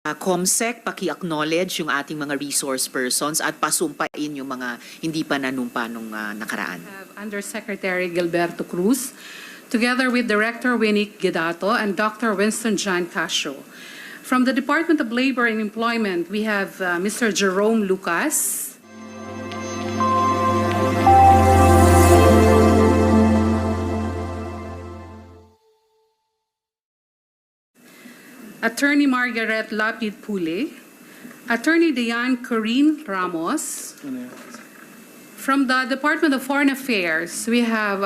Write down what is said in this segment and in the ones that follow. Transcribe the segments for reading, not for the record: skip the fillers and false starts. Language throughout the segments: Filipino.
COMSEC, paki-acknowledge yung ating mga resource persons at pasumpain yung mga hindi pa nanumpa nung nakaraan. Undersecretary Gilberto Cruz, together with Director Winnie Guedato and Dr. Winston John Casio. From the Department of Labor and Employment, we have Mr. Jerome Lucas. Attorney Margaret Lapid Pule, Attorney Diane Corinne Ramos. From the Department of Foreign Affairs, we have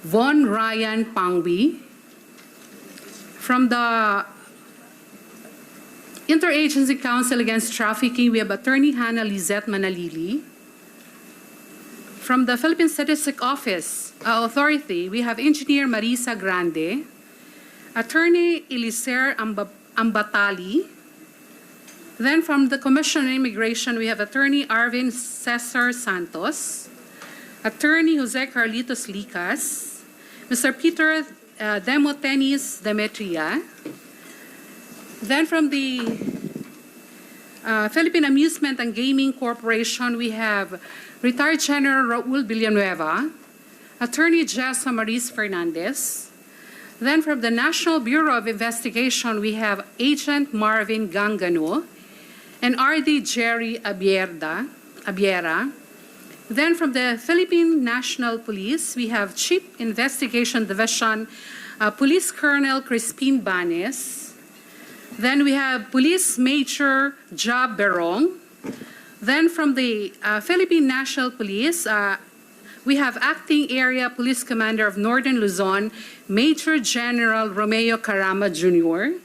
Von Ryan Pangwi. From the Interagency Council Against Trafficking, we have Attorney Hannah Lizette Manalili. From the Philippine Statistic Office Authority, we have Engineer Marisa Grande, Attorney Eliser Ambatali. Then from the Commission on Immigration, we have Attorney Arvin Cesar Santos, Attorney Jose Carlitos Licas, Mr. Peter Demotenis Demetria. Then from the Philippine Amusement and Gaming Corporation, we have Retired General Raul Villanueva, Attorney Jessa Maris Fernandez. Then from the National Bureau of Investigation, we have Agent Marvin Gangano and RD Jerry Abiera. Then from the Philippine National Police, we have Chief Investigation Division Police Colonel Crispin Banes. Then we have Police Major Job Berong. Then from the Philippine National Police, we have Acting Area Police Commander of Northern Luzon, Major General Romeo Carama Jr.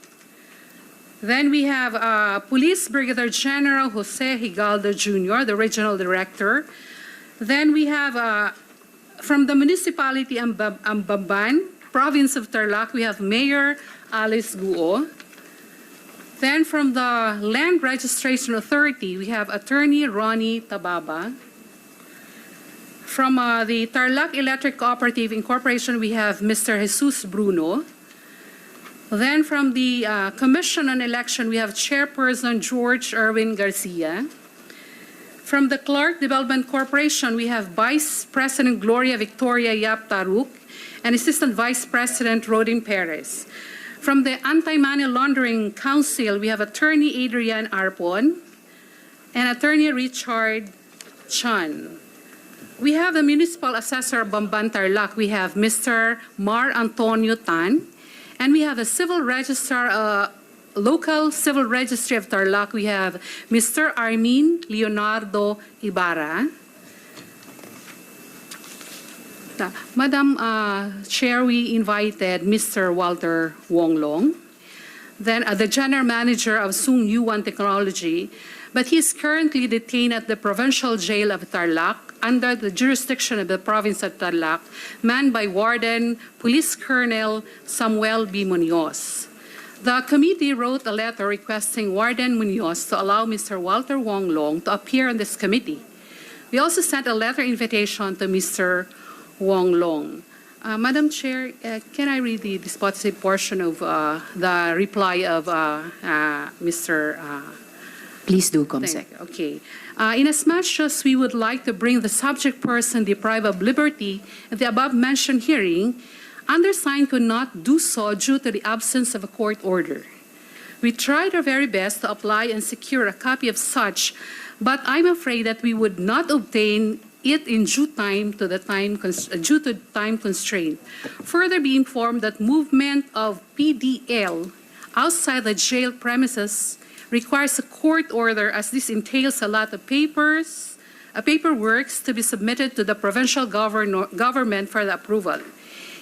Then we have Police Brigadier General Jose Higaldo Jr., the Regional Director. Then we have from the Municipality Ambamban, Province of Tarlac, we have Mayor Alice Guo. Then from the Land Registration Authority, we have Attorney Ronnie Tababa. From the Tarlac Electric Cooperative Incorporation, we have Mr. Jesus Bruno. Then from the Commission on Election, we have Chairperson George Erwin Garcia. From the Clark Development Corporation, we have Vice President Gloria Victoria Yap Taruk and Assistant Vice President Rodin Perez. From the Anti-Money Laundering Council, we have Attorney Adrian Arpon and Attorney Richard Chan. We have the Municipal Assessor of Bamban Tarlac. We have Mr. Mar Antonio Tan. And we have the Civil Registrar, Local Civil Registry of Tarlac. We have Mr. Armin Leonardo Ibarra. Madam Chair, we invited Mr. Walter Wonglong, then the General Manager of Sung Yuan Technology, but he is currently detained at the Provincial Jail of Tarlac under the jurisdiction of the Province of Tarlac, manned by Warden Police Colonel Samuel B. Munoz. The committee wrote a letter requesting Warden Munoz to allow Mr. Walter Wonglong to appear on this committee. We also sent a letter invitation to Mr. Wonglong. Madam Chair, can I read the dispositive portion of the reply of Mr. Please do, COMSEC. Okay. Inasmuch as we would like to bring the subject person deprived of liberty at the above-mentioned hearing, undersigned could not do so due to the absence of a court order. We tried our very best to apply and secure a copy of such, but I'm afraid that we would not obtain it in due time to the due to time constraint. Further be informed that movement of PDL outside the jail premises requires a court order, as this entails a lot of paperwork to be submitted to the provincial government for the approval.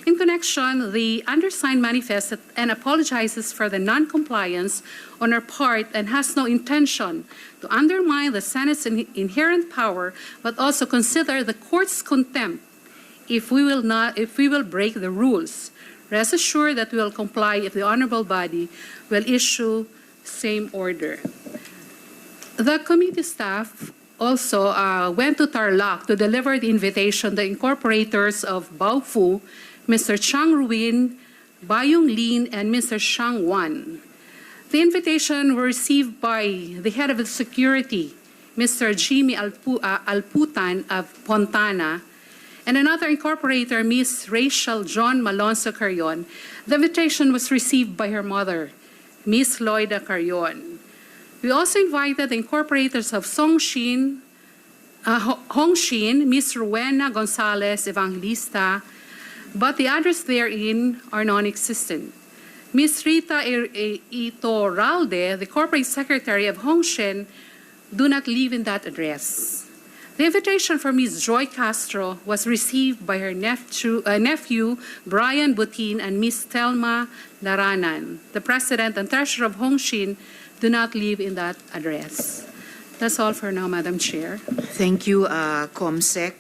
In connection, the undersigned manifested and apologizes for the non-compliance on our part and has no intention to undermine the Senate's inherent power, but also consider the court's contempt if we will break the rules. Rest assured that we will comply if the honorable body will issue same order. The committee staff also went to Tarlac to deliver the invitation to the incorporators of Baofu, Mr. Chang Ruin, Bayong Lin, and Mr. Shang Wan. The invitation were received by the head of the security, Mr. Jimmy Alputan of Fontana, and another incorporator, Ms. Rachel John Malonzo Carrion. The invitation was received by her mother, Ms. Loida Carrion. We also invited the incorporators of Hongshin, Ms. Rowena Gonzalez Evangelista, but the address therein are non-existent. Ms. Rita Itorralde, the corporate secretary of Hongshin, do not live in that address. The invitation for Ms. Joy Castro was received by her nephew Brian Butin, and Ms. Telma Laranan. The president and treasurer of Hongshin do not live in that address. That's all for now, Madam Chair. Thank you, COMSEC.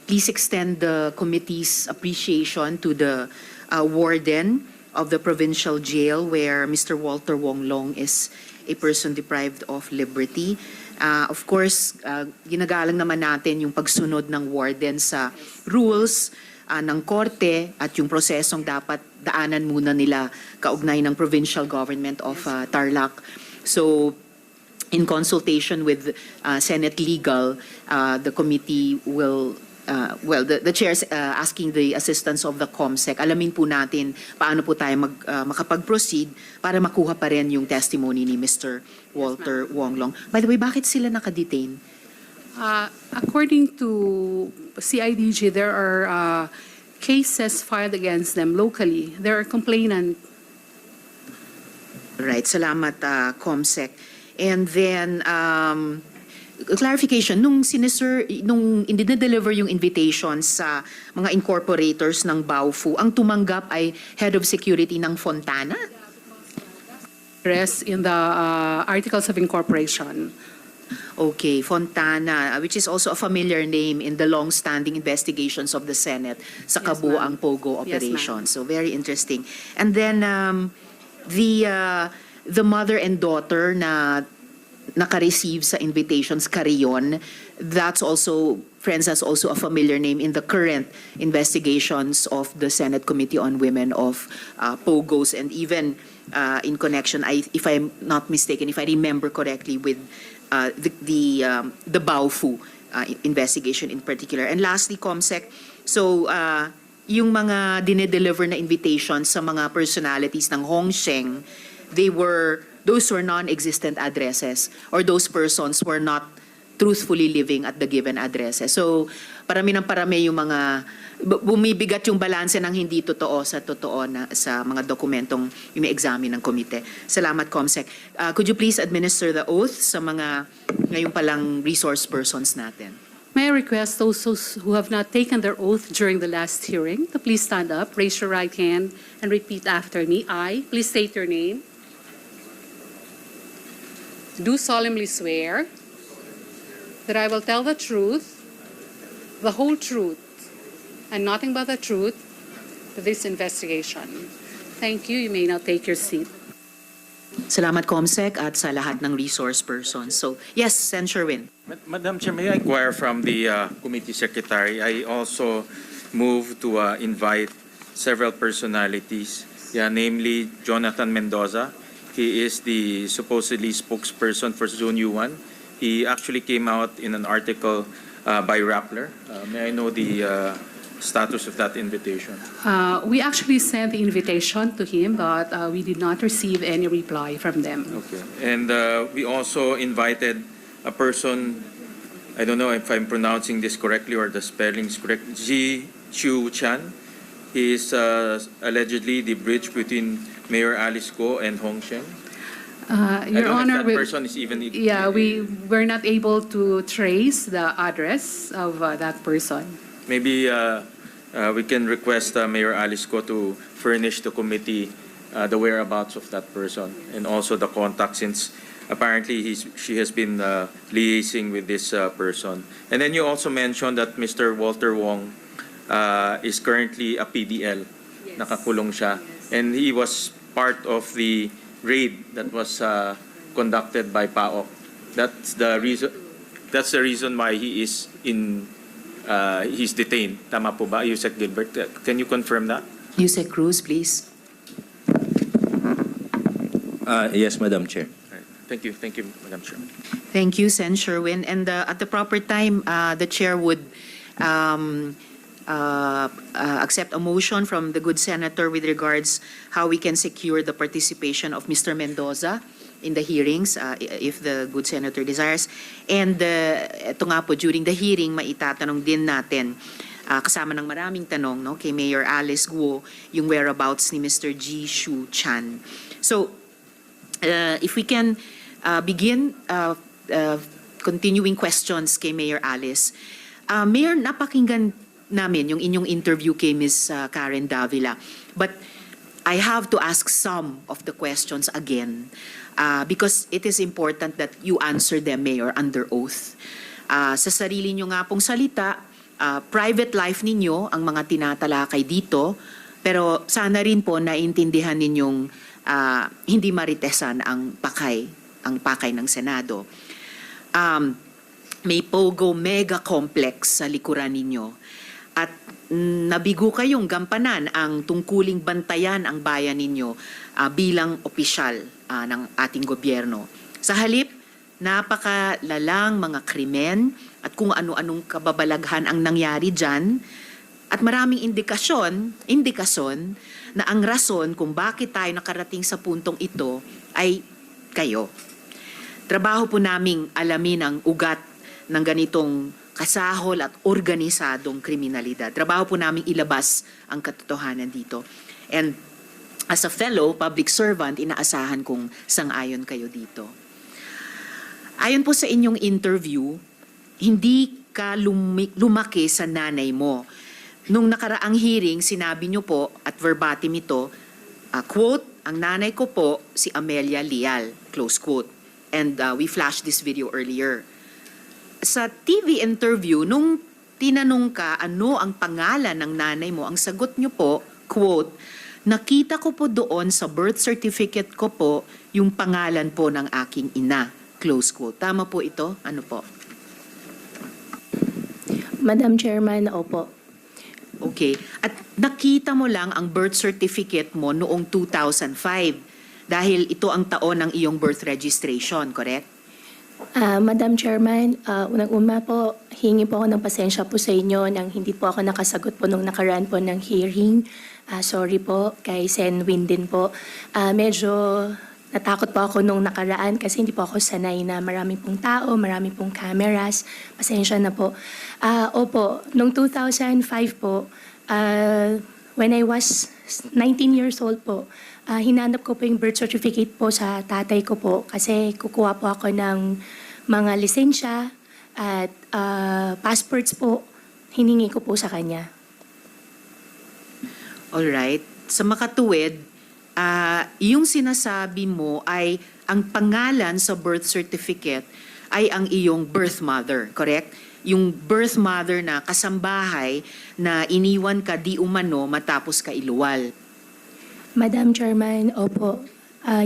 Please extend the committee's appreciation to the warden of the provincial jail where Mr. Walter Wong Long is a person deprived of liberty. Of course, ginagalang naman natin yung pagsunod ng warden sa rules ng korte at yung prosesong dapat daanan muna nila kaugnay ng provincial government of Tarlac. So, in consultation with Senate Legal, the committee will, the chair's asking the assistance of the COMSEC. Alamin po natin paano po tayo makapag-proceed para makuha pa rin yung testimony ni Mr. Walter Wong Long. By the way, bakit sila nakadetain? According to CIDG, there are cases filed against them locally. There are complainants. Right, salamat COMSEC. And then, clarification, nung dinideliver yung invitation sa mga incorporators ng Baofu, ang tumanggap ay head of security ng Fontana? Rest in the articles of incorporation. Okay, Fontana, which is also a familiar name in the long-standing investigations of the Senate sa Yes, kabuang ma'am. Pogo Yes, operation. So very interesting. And then the mother and daughter na naka-receive sa invitations, Carrion, that's also, friends, that's also a familiar name in the current investigations of the Senate Committee on Women of Pogos, and even in connection, if I'm not mistaken, if I remember correctly, with the Baofu investigation in particular. And lastly, COMSEC, so yung mga dinedeliver na invitations sa mga personalities ng Hongsheng, those were non-existent addresses, or those persons were not truthfully living at the given addresses. So, parami yung mga, bumibigat yung balanse ng hindi totoo sa totoo na sa mga dokumentong ine-examine ng komite. Salamat, COMSEC. Could you please administer the oath sa mga ngayon palang resource persons natin? May I request those who have not taken their oath during the last hearing to please stand up, raise your right hand, and repeat after me. I, please state your name, do solemnly swear that I will tell the truth, the whole truth, and nothing but the truth to this investigation. Thank you. You may now take your seat. Salamat, COMSEC, at sa lahat ng resource persons. So, yes, Sen. Sherwin. Madam Chair, may I inquire from the committee secretary? I also move to invite several personalities, namely Jonathan Mendoza. He is the supposedly spokesperson for Zone U1. He actually came out in an article by Rappler. May I know the status of that invitation? We actually sent the invitation to him, but we did not receive any reply from them. Okay. And we also invited a person, I don't know if I'm pronouncing this correctly or the spelling is correct, Ji Chu Chan. He is allegedly the bridge between Mayor Alice Go and Hong Sheng. I Your don't Honor, know if that person is even... we were not able to trace the address of that person. Maybe we can request Mayor Alice Go to furnish the committee the whereabouts of that person and also the contact, since apparently she has been liaising with this person. And then you also mentioned that Mr. Walter Wong is currently a PDL. Yes. Nakakulong siya. Yes. And he was part of the raid that was conducted by PAOK. That's the reason why he is he's detained. Tama po ba, Yusek Gilbert? Can you confirm that? Yusek Cruz, please. Yes, Madam Chair. All right. Thank you, Madam Chair. Thank you, Sen. Sherwin. And at the proper time, the chair would accept a motion from the good senator with regards how we can secure the participation of Mr. Mendoza in the hearings, if the good senator desires. And ito nga po, during the hearing, maitatanong din natin, kasama ng maraming tanong, no, kay Mayor Alice Guo, yung whereabouts ni Mr. G. Shu Chan. So, if we can begin continuing questions kay Mayor Alice. Mayor, napakinggan namin yung inyong interview kay Ms. Karen Davila. But I have to ask some of the questions again because it is important that you answer them, Mayor, under oath. Sa sarili nyo nga pong salita, private life ninyo ang mga tinatalakay dito, pero sana rin po naintindihan ninyong hindi maritesan ang pakay ng Senado. May Pogo mega complex sa likuran ninyo at nabigo kayong gampanan ang tungkuling bantayan ang bayan ninyo bilang opisyal ng ating gobyerno. Sa halip, napakalalang mga krimen at kung ano-anong kababalaghan ang nangyari dyan at maraming indikasyon na ang rason kung bakit tayo nakarating sa puntong ito ay kayo. Trabaho po naming alamin ang ugat ng ganitong kasahol at organisadong kriminalidad. Trabaho po naming ilabas ang katotohanan dito. And as a fellow public servant, inaasahan kong sang-ayon kayo dito. Ayon po sa inyong interview, hindi ka lumaki sa nanay mo. Nung nakaraang hearing, sinabi niyo po, at verbatim ito, quote, ang nanay ko po si Amelia Leal, close quote. And we flashed this video earlier. Sa TV interview, nung tinanong ka ano ang pangalan ng nanay mo, ang sagot niyo po, quote, nakita ko po doon sa birth certificate ko po yung pangalan po ng aking ina, close quote. Tama po ito? Ano po? Madam Chairman, opo. Okay. At nakita mo lang ang birth certificate mo noong 2005 dahil ito ang taon ng iyong birth registration, correct? Madam Chairman, unang-una po, hingi po ako ng pasensya po sa inyo nang hindi po ako nakasagot po nung nakaraan po ng hearing. Sorry po kay Sen Win din po. Medyo natakot po ako nung nakaraan kasi hindi po ako sanay na maraming pong tao, maraming pong cameras. Pasensya na po. Opo, nung 2005 po, when I was 19 years old po, hinanap ko po yung birth certificate po sa tatay ko po kasi kukuha po ako ng mga lisensya at passports po, hiningi ko po sa kanya. Alright. Sa makatuwid, yung sinasabi mo ay ang pangalan sa birth certificate ay ang iyong birth mother, correct? Yung birth mother na kasambahay na iniwan ka di umano matapos ka iluwal. Madam Chairman, opo,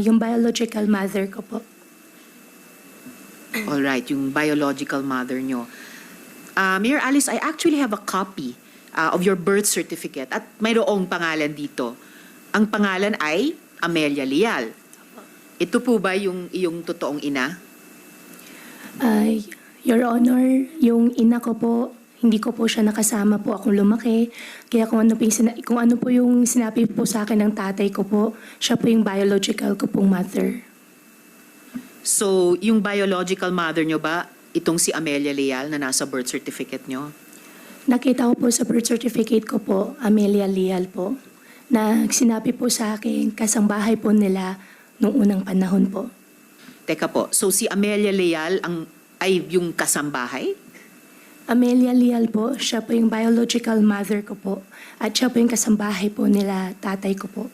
yung biological mother ko po. Alright, yung biological mother nyo. Mayor Alice, I actually have a copy of your birth certificate at mayroong pangalan dito. Ang pangalan ay Amelia Leal. Ito po ba yung iyong totoong ina? Your Honor, yung ina ko po, hindi ko po siya nakasama po akong lumaki. Kaya kung ano po yung sinabi po sa akin ng tatay ko po, siya po yung biological ko pong mother. So, yung biological mother nyo ba, itong si Amelia Leal na nasa birth certificate nyo? Nakita ko po sa birth certificate ko po, Amelia Leal po, na sinabi po sa akin, kasambahay po nila nung unang panahon po. Teka po, so si Amelia Leal ay yung kasambahay? Amelia Leal po, siya po yung biological mother ko po. At siya po yung kasambahay po nila tatay ko po.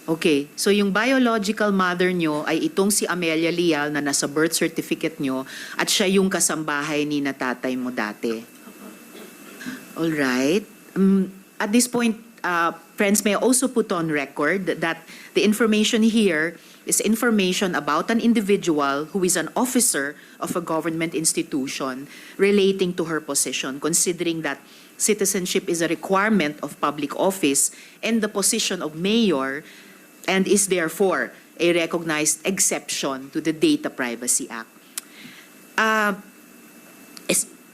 Okay, so yung biological mother nyo ay itong si Amelia Leal na nasa birth certificate nyo at siya yung kasambahay ni na tatay mo dati. Alright. At this point, friends, may I also put on record that the information here is information about an individual who is an officer of a government institution relating to her position, considering that citizenship is a requirement of public office and the position of mayor and is therefore a recognized exception to the Data Privacy Act.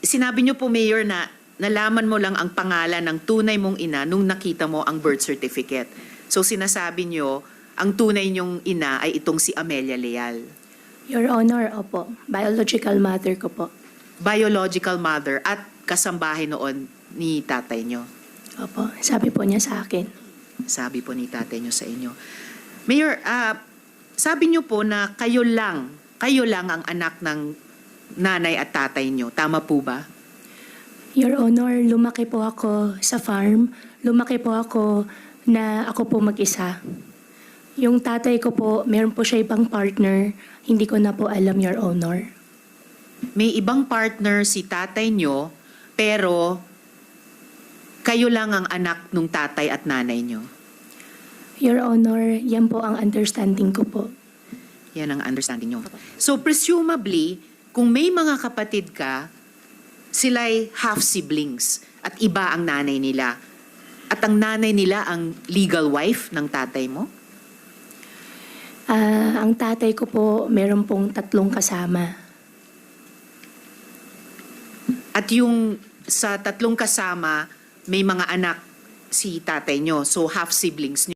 Sinabi niyo po, Mayor, na nalaman mo lang ang pangalan ng tunay mong ina nung nakita mo ang birth certificate. So sinasabi niyo, ang tunay niyong ina ay itong si Amelia Leal. Your Honor, opo. Biological mother ko po. Biological mother at kasambahay noon ni tatay niyo. Opo. Sabi po niya sa akin. Sabi po ni tatay niyo sa inyo. Mayor, sabi niyo po na kayo lang ang anak ng nanay at tatay niyo. Tama po ba? Your Honor, lumaki po ako sa farm. Lumaki po ako na ako po mag-isa. Yung tatay ko po, meron po siya ibang partner. Hindi ko na po alam, Your Honor. May ibang partner si tatay niyo, pero kayo lang ang anak ng tatay at nanay niyo. Your Honor, yan po ang understanding ko po. Yan ang understanding niyo. So presumably, kung may mga kapatid ka, sila'y half-siblings at iba ang nanay nila. At ang nanay nila ang legal wife ng tatay mo? Ang tatay ko po, meron pong 3 kasama. At yung sa 3 kasama, may mga anak si tatay nyo. So half-siblings nyo.